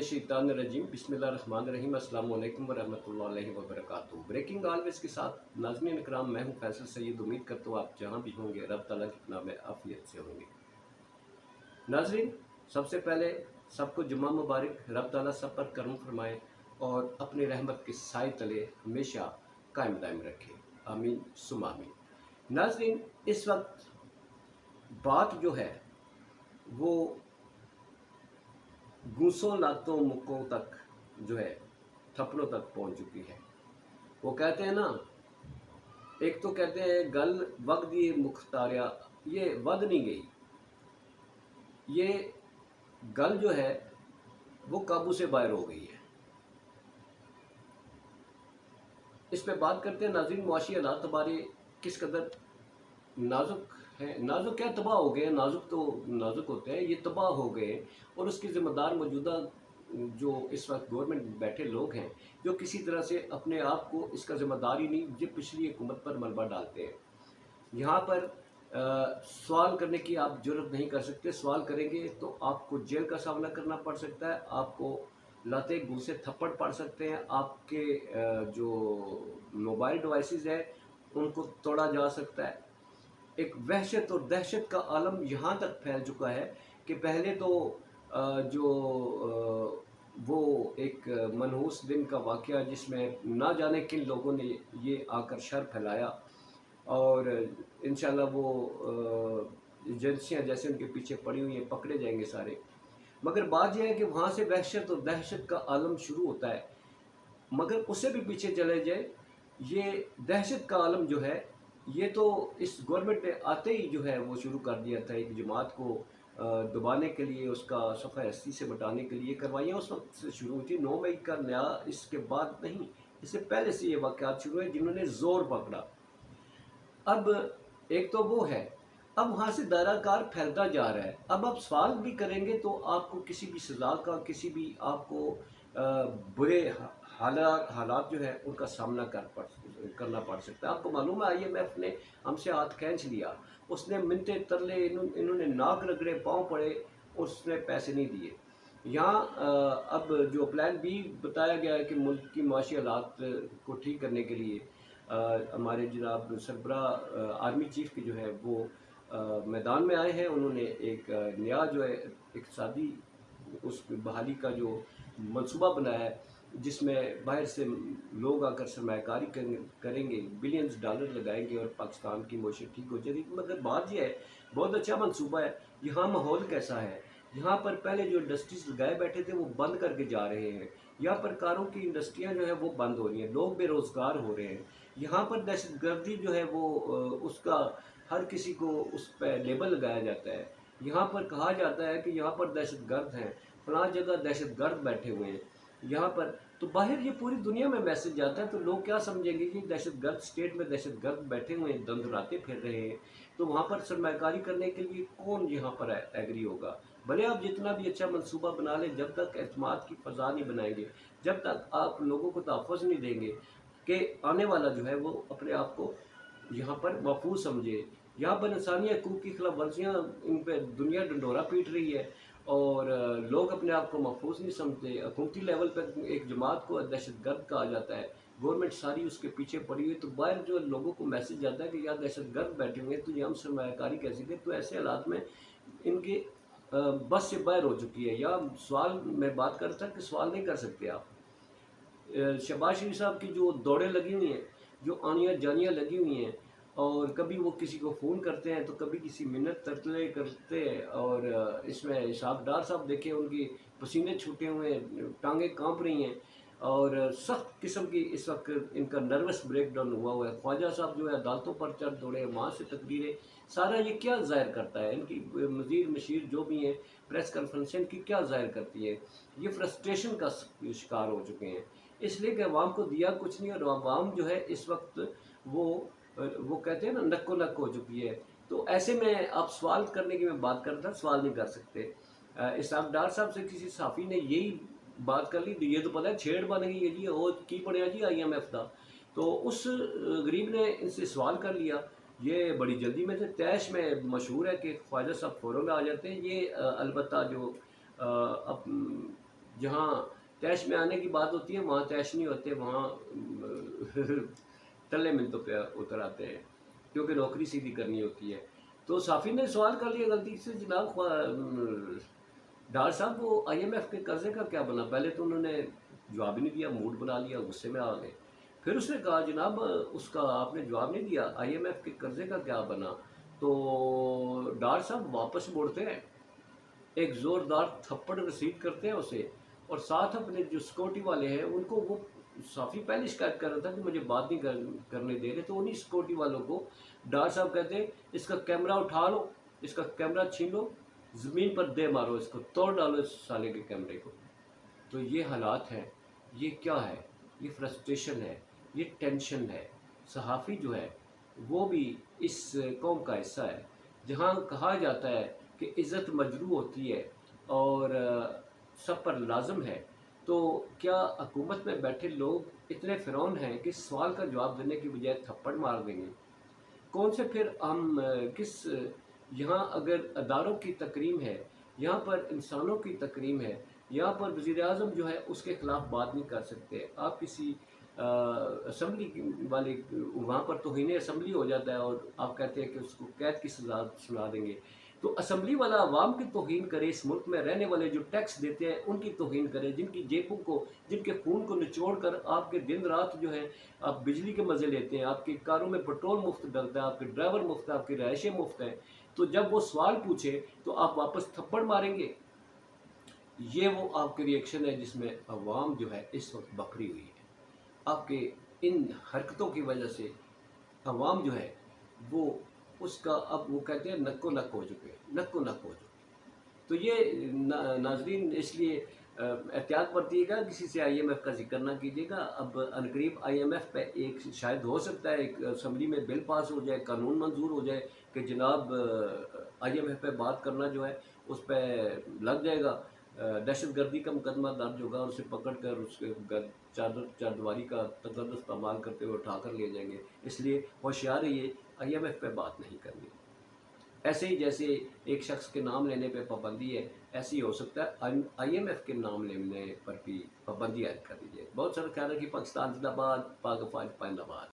मिनश्शैतानिर्रजीम बिस्मिल्लाहिर्रहमानिर्रहीम अस्सलाम वालेकुम वरहमतुल्लाहि वबरकातुहू। ब्रेकिंग ऑलवेज के साथ नाज़रीन इकराम, मैं हूँ फैसल सैयद। उम्मीद करता हूँ आप जहाँ भी होंगे रब ताला की पनाह में आफियत से होंगे। नाज़रीन, सबसे पहले सबको जुम्मा मुबारक। रब ताला सब पर करम फरमाए और अपनी रहमत के साए तले हमेशा कायम दायम रखे। आमीन सुम्मा आमीन। नाज़रीन, इस वक्त बात जो है वो गूंसों लातों मुक्कों तक जो है थप्पड़ों तक पहुंच चुकी है। वो कहते हैं ना, एक तो कहते हैं गल वग दी मुख्तारिया, ये वध नहीं गई, ये गल जो है वो काबू से बाहर हो गई है। इस पे बात करते हैं नाज़रीन। मुआशी हालात हमारे किस कदर नाजुक है, नाजुक क्या तबाह हो गए। नाजुक तो नाजुक होते हैं, ये तबाह हो गए। और उसकी ज़िम्मेदार मौजूदा जो इस वक्त गवर्नमेंट में बैठे लोग हैं, जो किसी तरह से अपने आप को इसका ज़िम्मेदार ही नहीं, ये पिछली हुकूमत पर मलबा डालते हैं। यहाँ पर सवाल करने की आप जुर्रत नहीं कर सकते। सवाल करेंगे तो आपको जेल का सामना करना पड़ सकता है, आपको लाते घूंसे थप्पड़ पड़ सकते हैं, आपके जो मोबाइल डिवाइसेस हैं उनको तोड़ा जा सकता है। एक वहशत और दहशत का आलम यहाँ तक फैल चुका है कि पहले तो वो एक मनहूस दिन का वाक़या जिसमें ना जाने किन लोगों ने ये आकर शर फैलाया, और इंशाल्लाह वो एजेंसियाँ जैसे उनके पीछे पड़ी हुई हैं, पकड़े जाएंगे सारे। मगर बात यह है कि वहाँ से वहशत और दहशत का आलम शुरू होता है। मगर उससे भी पीछे चले जाए, ये दहशत का आलम जो है ये तो इस गवर्नमेंट ने आते ही जो है वो शुरू कर दिया था। एक जमात को दबाने के लिए, उसका सफ़ा हस्ती से बटाने के लिए कार्रवाइयाँ उस वक्त से शुरू हुई थी। 9 मई का नया, इसके बाद नहीं, इससे पहले से ये वाक़यात शुरू हुए जिन्होंने ज़ोर पकड़ा। अब एक तो वो है, अब वहाँ से दायरा कार फैलता जा रहा है। अब आप सवाल भी करेंगे तो आपको किसी भी सज़ा का, किसी भी आपको बुरे हालात जो है उनका सामना करना पड़ सकता है। आपको मालूम है IMF ने हमसे हाथ खींच लिया, उसने मिन्नतें तरले, इन्होंने नाक रगड़े, पाँव पड़े, उसने पैसे नहीं दिए। यहाँ अब जो प्लान बी बताया गया है कि मुल्क की माशी हालात को ठीक करने के लिए हमारे जनाब सरबराह आर्मी चीफ के जो है वो मैदान में आए हैं। उन्होंने एक नया जो है इक़्तिसादी उस बहाली का जो मंसूबा बनाया है, जिसमें बाहर से लोग आकर सरमायाकारी करेंगे, बिलियंस डॉलर लगाएंगे और पाकिस्तान की मईशत ठीक हो जाएगी। मगर बात यह है, बहुत अच्छा मंसूबा है। यहाँ माहौल कैसा है, यहाँ पर पहले जो इंडस्ट्रीज लगाए बैठे थे वो बंद करके जा रहे हैं। यहाँ पर कारों की इंडस्ट्रियाँ जो है वो बंद हो रही हैं, लोग बेरोज़गार हो रहे हैं। यहाँ पर दहशत गर्दी जो है वो उसका हर किसी को उस पर लेबल लगाया जाता है। यहाँ पर कहा जाता है कि यहाँ पर दहशत गर्द हैं, फलां जगह दहशत गर्द बैठे हुए हैं। यहाँ पर तो बाहर ये पूरी दुनिया में मैसेज जाता है, तो लोग क्या समझेंगे कि दहशत गर्द स्टेट में दहशत गर्द बैठे हुए हैं, दंदराते फिर रहे हैं। तो वहाँ पर सरमायाकारी करने के लिए कौन यहाँ पर एग्री होगा? भले आप जितना भी अच्छा मंसूबा बना लें, जब तक एतमाद की फ़ज़ा नहीं बनाएंगे, जब तक आप लोगों को तहफ़्फ़ुज़ नहीं देंगे कि आने वाला जो है वो अपने आप को यहाँ पर महफूज समझे। यहाँ पर इंसानी हकूक़ की खिलाफ वर्जियाँ, इन पर दुनिया डंडोरा पीट रही है और लोग अपने आप को महफूज नहीं समझते। हुकूमती लेवल पर एक जमात को दहशतगर्द कहा जाता है, गवर्नमेंट सारी उसके पीछे पड़ी हुई। तो बाहर जो लोगों को मैसेज जाता है कि यहाँ दहशतगर्द बैठे हुए हैं, तो यहाँ हम सरमायाकारी कैसे करें। तो ऐसे हालात में इनके बस से बाहर हो चुकी है। या सवाल मैं बात कर रहा था कि सवाल नहीं कर सकते आप। शहबाज शरीफ साहब की जो दौड़ें लगी हुई हैं, जो आनियाँ जानियाँ लगी हुई हैं, और कभी वो किसी को फ़ोन करते हैं तो कभी किसी मिन्नत तरले करते हैं। और इसमें इसहाक डार साहब देखें, उनकी पसीने छूटे हुए हैं, टांगें कांप रही हैं और सख्त किस्म की इस वक्त इनका नर्वस ब्रेकडाउन हुआ है। ख्वाजा साहब जो है अदालतों पर चढ़ दौड़े, वहाँ से तकरीरें, सारा ये क्या ज़ाहिर करता है? इनकी मज़ीर मशीर जो भी हैं, प्रेस कॉन्फ्रेंसें की क्या ज़ाहिर करती है? ये फ्रस्ट्रेशन का शिकार हो चुके हैं, इसलिए कि अवाम को दिया कुछ नहीं। और अवाम जो है इस वक्त वो कहते हैं ना, नक्को नक हो चुकी है। तो ऐसे में आप सवाल करने की मैं बात कर रहा था, सवाल नहीं कर सकते। इसहाक डार साहब से किसी सहाफ़ी ने यही बात कर ली, ये तो पता है छेड़ बन गई है जी, वो की बनया जी IMF का। तो उस गरीब ने इनसे सवाल कर लिया। ये बड़ी जल्दी में थे, तैश में मशहूर है कि ख्वाजा साहब फ़ौरन आ जाते हैं। ये अलबत्ता जो अब جہاں تیش میں آنے کی بات ہوتی ہے وہاں تیش نہیں ہوتے، وہاں تلے منتوں پہ اتر آتے ہیں، کیونکہ نوکری سیدھی کرنی ہوتی ہے۔ تو صافی نے سوال کر لیا غلطی سے، جناب ڈار صاحب وہ آئی ایم ایف کے قرضے کا کیا بنا؟ پہلے تو انہوں نے جواب ہی نہیں دیا، موڈ بنا لیا، غصے میں آ گئے۔ پھر اس نے کہا جناب اس کا آپ نے جواب نہیں دیا، آئی ایم ایف کے قرضے کا کیا بنا؟ تو ڈار صاحب واپس مڑتے ہیں، ایک زوردار تھپڑ رسید کرتے ہیں اسے، اور ساتھ اپنے جو سیکورٹی والے ہیں ان کو، وہ صافی پہلے شکایت کر رہا تھا کہ مجھے بات نہیں کرنے دے رہے، تو انہی سیکورٹی والوں کو ڈار صاحب کہتے ہیں اس کا کیمرہ اٹھا لو، اس کا کیمرہ چھین لو، زمین پر دے مارو، اس کو توڑ ڈالو اس سالے کے کیمرے کو۔ تو یہ حالات ہیں، یہ کیا ہے؟ یہ فرسٹریشن ہے، یہ ٹینشن ہے۔ صحافی جو ہے وہ بھی اس قوم کا حصہ ہے، جہاں کہا جاتا ہے کہ عزت مجروح ہوتی ہے اور سب پر لازم ہے، تو کیا حکومت میں بیٹھے لوگ اتنے فرعون ہیں کہ سوال کا جواب دینے کی بجائے تھپڑ مار دیں گے؟ کون سے پھر ہم کس یہاں اگر اداروں کی تکریم ہے، یہاں پر انسانوں کی تکریم ہے، یہاں پر وزیر اعظم جو ہے اس کے خلاف بات نہیں کر سکتے؟ آپ کسی اسمبلی والے، وہاں پر توہین اسمبلی ہو جاتا ہے اور آپ کہتے ہیں کہ اس کو قید کی سزا سنا دیں گے، تو اسمبلی والا عوام کی توہین کرے، اس ملک میں رہنے والے جو ٹیکس دیتے ہیں ان کی توہین کرے، جن کی جیبوں کو، جن کے خون کو نچوڑ کر آپ کے دن رات جو ہے آپ بجلی کے مزے لیتے ہیں، آپ کی کاروں میں پیٹرول مفت ڈلتا ہے، آپ کے ڈرائیور مفت ہے، آپ کی رہائشیں مفت ہیں، تو جب وہ سوال پوچھے تو آپ واپس تھپڑ ماریں گے؟ یہ وہ آپ کے ریئیکشن ہے جس میں عوام جو ہے اس وقت بکھری ہوئی ہے۔ آپ کے ان حرکتوں کی وجہ سے عوام جو ہے وہ اس کا، اب وہ کہتے ہیں نکو نک ہو چکے، نکو نک ہو چکے۔ تو یہ ناظرین اس لیے احتیاط برتیے گا، کسی سے آئی ایم ایف کا ذکر نہ کیجیے گا۔ اب عنقریب آئی ایم ایف پہ ایک شاید ہو سکتا ہے ایک اسمبلی میں بل پاس ہو جائے، قانون منظور ہو جائے کہ جناب آئی ایم ایف پہ بات کرنا جو ہے اس پہ لگ جائے گا، دہشت گردی کا مقدمہ درج ہوگا، اور اسے پکڑ کر اس کے چار دیواری کا تقدس استعمال کرتے ہوئے اٹھا کر لے جائیں گے۔ اس لیے ہوشیار رہیے، آئی ایم ایف پہ بات نہیں کرنی۔ ایسے ہی جیسے ایک شخص کے نام لینے پہ پابندی ہے، ایسے ہی ہو سکتا ہے آئی ایم ایف کے نام لینے پر بھی پابندی عائد کر دی جائے۔ بہت سارا خیال ہے کہ پاکستان زندہ باد، پاک افواج پائندہ باد۔